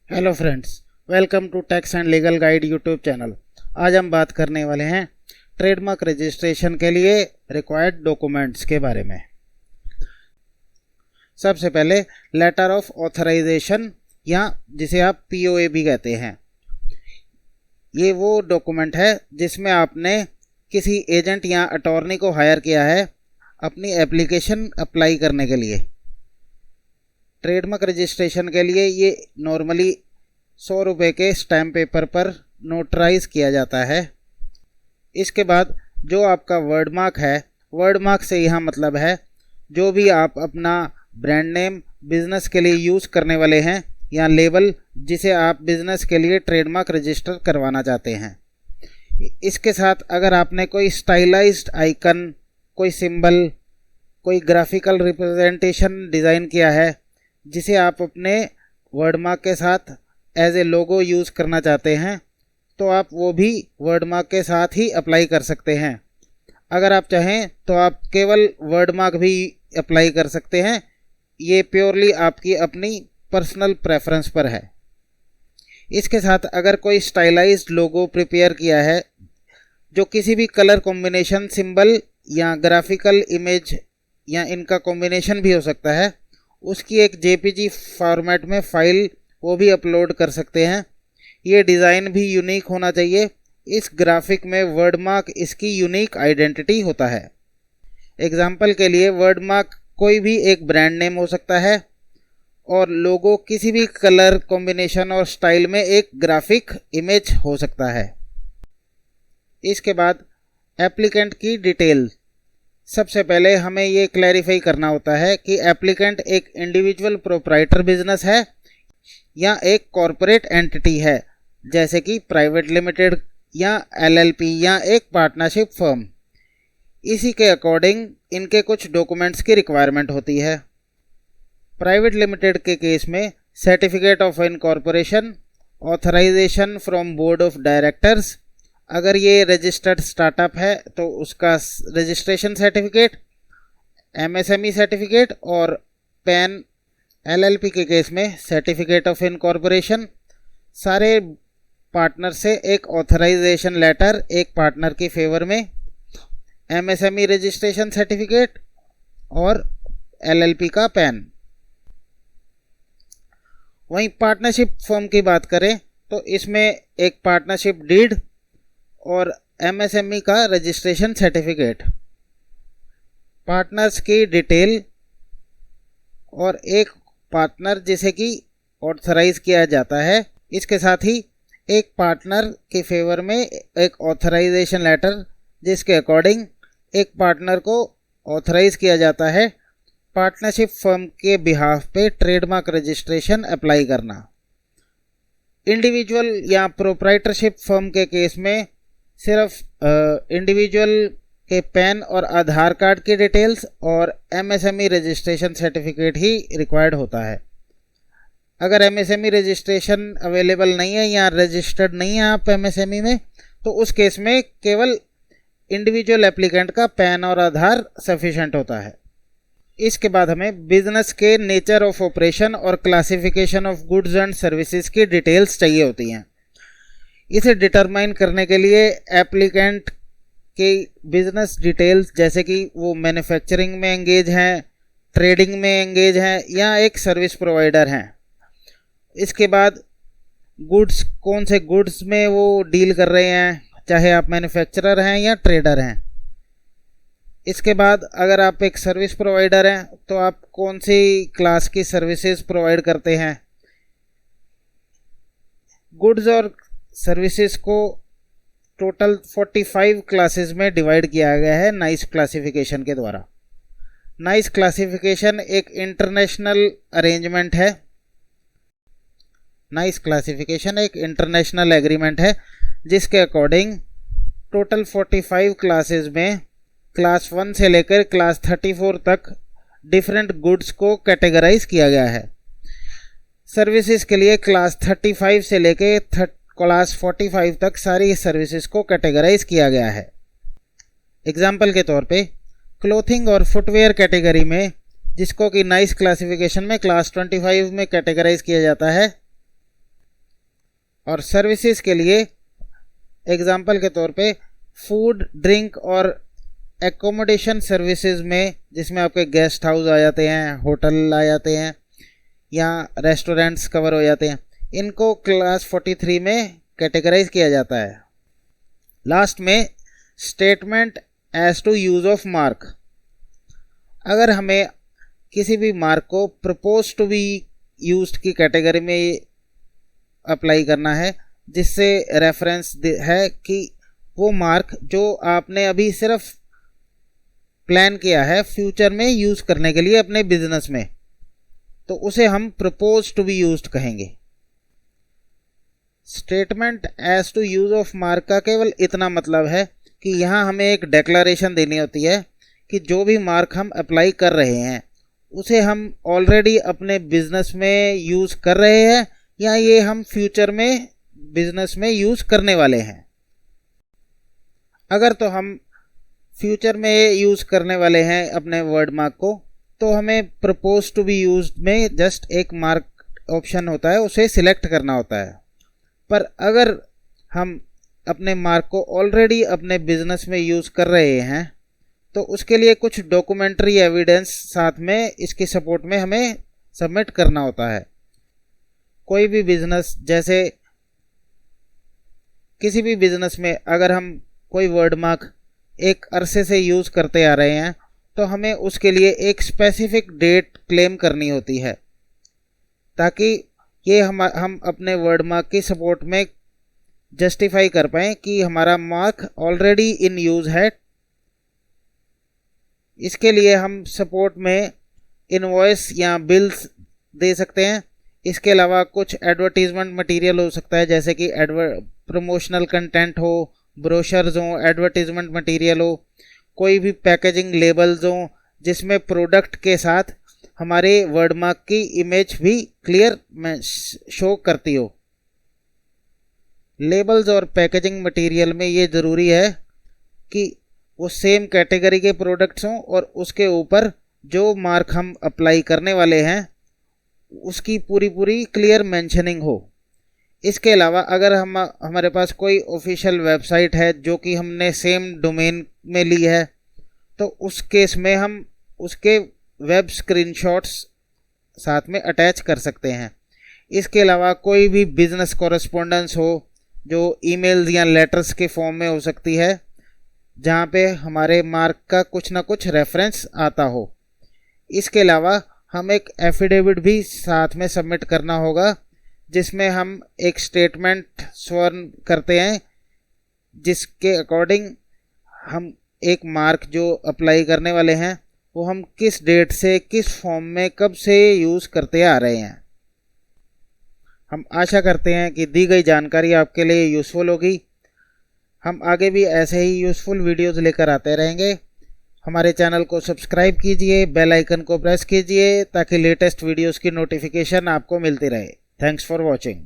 Hello friends, welcome to tax and legal guide YouTube channel. आज हम बात करने वाले हैं ट्रेडमार्क रजिस्ट्रेशन के लिए रिक्वायर्ड डॉक्यूमेंट्स के बारे में। सबसे पहले लेटर ऑफ ऑथराइजेशन या जिसे आप पीओए भी कहते हैं, ये वो डॉक्यूमेंट है जिसमें आपने किसी एजेंट या अटॉर्नी को हायर किया है अपनी एप्लीकेशन अप्लाई करने के लिए। ट्रेडमार्क रजिस्ट्रेशन के लिए ये नॉर्मली 100 रुपये के स्टैम्प पेपर पर नोटराइज किया जाता है। इसके बाद जो आपका वर्ड मार्क है, वर्ड मार्क से यहाँ मतलब है जो भी आप अपना ब्रांड नेम बिजनेस के लिए यूज़ करने वाले हैं या लेबल जिसे आप बिजनेस के लिए ट्रेडमार्क रजिस्टर करवाना चाहते हैं। इसके साथ अगर आपने कोई स्टाइलाइज्ड आइकन, कोई सिंबल, कोई ग्राफिकल रिप्रेजेंटेशन डिज़ाइन किया है जिसे आप अपने वर्ड मार्क के साथ एज ए लोगो यूज़ करना चाहते हैं, तो आप वो भी वर्ड मार्क के साथ ही अप्लाई कर सकते हैं। अगर आप चाहें तो आप केवल वर्ड मार्क भी अप्लाई कर सकते हैं। ये प्योरली आपकी अपनी पर्सनल प्रेफरेंस पर है। इसके साथ अगर कोई स्टाइलाइज्ड लोगो प्रिपेयर किया है जो किसी भी कलर कॉम्बिनेशन, सिंबल या ग्राफिकल इमेज या इनका कॉम्बिनेशन भी हो सकता है, उसकी एक जेपीजी फॉर्मेट में फाइल वो भी अपलोड कर सकते हैं। ये डिज़ाइन भी यूनिक होना चाहिए। इस ग्राफिक में वर्ड मार्क इसकी यूनिक आइडेंटिटी होता है। एग्जाम्पल के लिए वर्ड मार्क कोई भी एक ब्रांड नेम हो सकता है और लोगो किसी भी कलर कॉम्बिनेशन और स्टाइल में एक ग्राफिक इमेज हो सकता है। इसके बाद एप्लीकेंट की डिटेल। सबसे पहले हमें ये क्लैरिफाई करना होता है कि एप्लीकेंट एक इंडिविजुअल प्रोप्राइटर बिजनेस है या एक कॉरपोरेट एंटिटी है, जैसे कि प्राइवेट लिमिटेड या एलएलपी या एक पार्टनरशिप फर्म। इसी के अकॉर्डिंग इनके कुछ डॉक्यूमेंट्स की रिक्वायरमेंट होती है। प्राइवेट लिमिटेड के केस में certificate of incorporation, authorization from board of directors, अगर ये रजिस्टर्ड स्टार्टअप है तो उसका रजिस्ट्रेशन सर्टिफिकेट, एमएसएमई सर्टिफिकेट और पैन। एलएलपी के केस में सर्टिफिकेट ऑफ इनकॉर्पोरेशन, सारे पार्टनर से एक ऑथराइजेशन लेटर एक पार्टनर की फेवर में, एमएसएमई रजिस्ट्रेशन सर्टिफिकेट और एलएलपी का पैन। वहीं पार्टनरशिप फर्म की बात करें तो इसमें एक पार्टनरशिप डीड और एमएसएमई का रजिस्ट्रेशन सर्टिफिकेट, पार्टनर्स की डिटेल और एक पार्टनर जिसे कि ऑथराइज किया जाता है। इसके साथ ही एक पार्टनर के फेवर में एक ऑथराइजेशन लेटर जिसके अकॉर्डिंग एक पार्टनर को ऑथराइज किया जाता है पार्टनरशिप फर्म के बिहाफ पे ट्रेडमार्क रजिस्ट्रेशन अप्लाई करना। इंडिविजुअल या प्रोप्राइटरशिप फर्म के केस में सिर्फ इंडिविजुअल के पैन और आधार कार्ड की डिटेल्स और एमएसएमई रजिस्ट्रेशन सर्टिफिकेट ही रिक्वायर्ड होता है। अगर एमएसएमई रजिस्ट्रेशन अवेलेबल नहीं है या रजिस्टर्ड नहीं है आप एमएसएमई में, तो उस केस में केवल इंडिविजुअल एप्लीकेंट का पैन और आधार सफिशेंट होता है। इसके बाद हमें बिजनेस के नेचर ऑफ ऑपरेशन और classification of goods and services की डिटेल्स चाहिए होती हैं। इसे डिटरमाइन करने के लिए एप्लीकेंट के बिजनेस डिटेल्स, जैसे कि वो मैन्युफैक्चरिंग में एंगेज हैं, ट्रेडिंग में एंगेज हैं या एक सर्विस प्रोवाइडर हैं। इसके बाद गुड्स, कौन से गुड्स में वो डील कर रहे हैं, चाहे आप मैन्युफैक्चरर हैं या ट्रेडर हैं। इसके बाद अगर आप एक सर्विस प्रोवाइडर हैं तो आप कौन सी क्लास की सर्विसेज प्रोवाइड करते हैं। गुड्स और सर्विसेज को टोटल 45 क्लासेस में डिवाइड किया गया है नाइस क्लासिफिकेशन के द्वारा। नाइस क्लासिफिकेशन एक इंटरनेशनल अरेंजमेंट है। नाइस क्लासिफिकेशन एक इंटरनेशनल एग्रीमेंट है जिसके अकॉर्डिंग टोटल 45 क्लासेस में क्लास 1 से लेकर क्लास 34 तक डिफरेंट गुड्स को कैटेगराइज किया गया है। सर्विसेज के लिए क्लास 35 से लेकर क्लास 45 तक सारी सर्विसेज को कैटेगराइज किया गया है। एग्जाम्पल के तौर पे क्लोथिंग और फुटवेयर कैटेगरी में, जिसको कि नाइस क्लासिफिकेशन में क्लास 25 में कैटेगराइज किया जाता है, और सर्विसेज के लिए एग्जाम्पल के तौर पे फूड, ड्रिंक और एकोमोडेशन सर्विसेज में, जिसमें आपके गेस्ट हाउस आ जाते हैं, होटल आ जाते हैं या रेस्टोरेंट्स कवर हो जाते हैं, इनको क्लास 43 में कैटेगराइज किया जाता है। लास्ट में statement as to use of mark. अगर हमें किसी भी मार्क को प्रपोज टू बी यूज्ड की कैटेगरी में अप्लाई करना है, जिससे रेफरेंस है कि वो मार्क जो आपने अभी सिर्फ प्लान किया है फ्यूचर में यूज़ करने के लिए अपने बिजनेस में, तो उसे हम प्रपोज टू बी यूज्ड कहेंगे। Statement as to use of mark का केवल इतना मतलब है कि यहाँ हमें एक डिक्लेरेशन देनी होती है कि जो भी मार्क हम अप्लाई कर रहे हैं उसे हम ऑलरेडी अपने बिजनेस में यूज़ कर रहे हैं या ये हम फ्यूचर में बिजनेस में यूज़ करने वाले हैं। अगर तो हम फ्यूचर में यूज़ करने वाले हैं अपने वर्ड मार्क को, तो हमें प्रपोज टू बी यूज्ड में जस्ट एक मार्क ऑप्शन होता है, उसे सिलेक्ट करना होता है। पर अगर हम अपने मार्क को ऑलरेडी अपने बिजनेस में यूज़ कर रहे हैं तो उसके लिए कुछ डॉक्यूमेंट्री एविडेंस साथ में इसकी सपोर्ट में हमें सबमिट करना होता है। कोई भी बिजनेस, जैसे किसी भी बिजनेस में अगर हम कोई वर्ड मार्क एक अरसे से यूज़ करते आ रहे हैं तो हमें उसके लिए एक स्पेसिफिक डेट क्लेम करनी होती है, ताकि ये हम अपने वर्ड मार्क की सपोर्ट में जस्टिफाई कर पाएँ कि हमारा मार्क ऑलरेडी इन यूज़ है। इसके लिए हम सपोर्ट में इनवॉइस या बिल्स दे सकते हैं। इसके अलावा कुछ एडवर्टीजमेंट मटेरियल हो सकता है, जैसे कि प्रमोशनल कंटेंट हो, ब्रोशर्स हो, एडवर्टीजमेंट मटेरियल हो, कोई भी पैकेजिंग लेबल्स हो जिसमें प्रोडक्ट के साथ हमारे वर्ड मार्क की इमेज भी क्लियर शो करती हो। लेबल्स और पैकेजिंग मटेरियल में ये ज़रूरी है कि वो सेम कैटेगरी के प्रोडक्ट्स हों और उसके ऊपर जो मार्क हम अप्लाई करने वाले हैं उसकी पूरी क्लियर मेंशनिंग हो। इसके अलावा अगर हमारे पास कोई ऑफिशियल वेबसाइट है जो कि हमने सेम डोमेन में ली है, तो उस केस में हम उसके वेब स्क्रीनशॉट्स साथ में अटैच कर सकते हैं। इसके अलावा कोई भी बिजनेस कॉरेस्पोंडेंस हो जो ईमेल्स या लेटर्स के फॉर्म में हो सकती है, जहाँ पे हमारे मार्क का कुछ ना कुछ रेफरेंस आता हो। इसके अलावा हम एक एफिडेविट भी साथ में सबमिट करना होगा, जिसमें हम एक स्टेटमेंट स्वर्ण करते हैं जिसके अकॉर्डिंग हम एक मार्क जो अप्लाई करने वाले हैं वो हम किस डेट से किस फॉर्म में कब से यूज़ करते आ रहे हैं। हम आशा करते हैं कि दी गई जानकारी आपके लिए यूज़फुल होगी। हम आगे भी ऐसे ही यूज़फुल वीडियोज़ लेकर आते रहेंगे। हमारे चैनल को सब्सक्राइब कीजिए, बेल आइकन को प्रेस कीजिए ताकि लेटेस्ट वीडियोज़ की नोटिफिकेशन आपको मिलती रहे। Thanks for watching.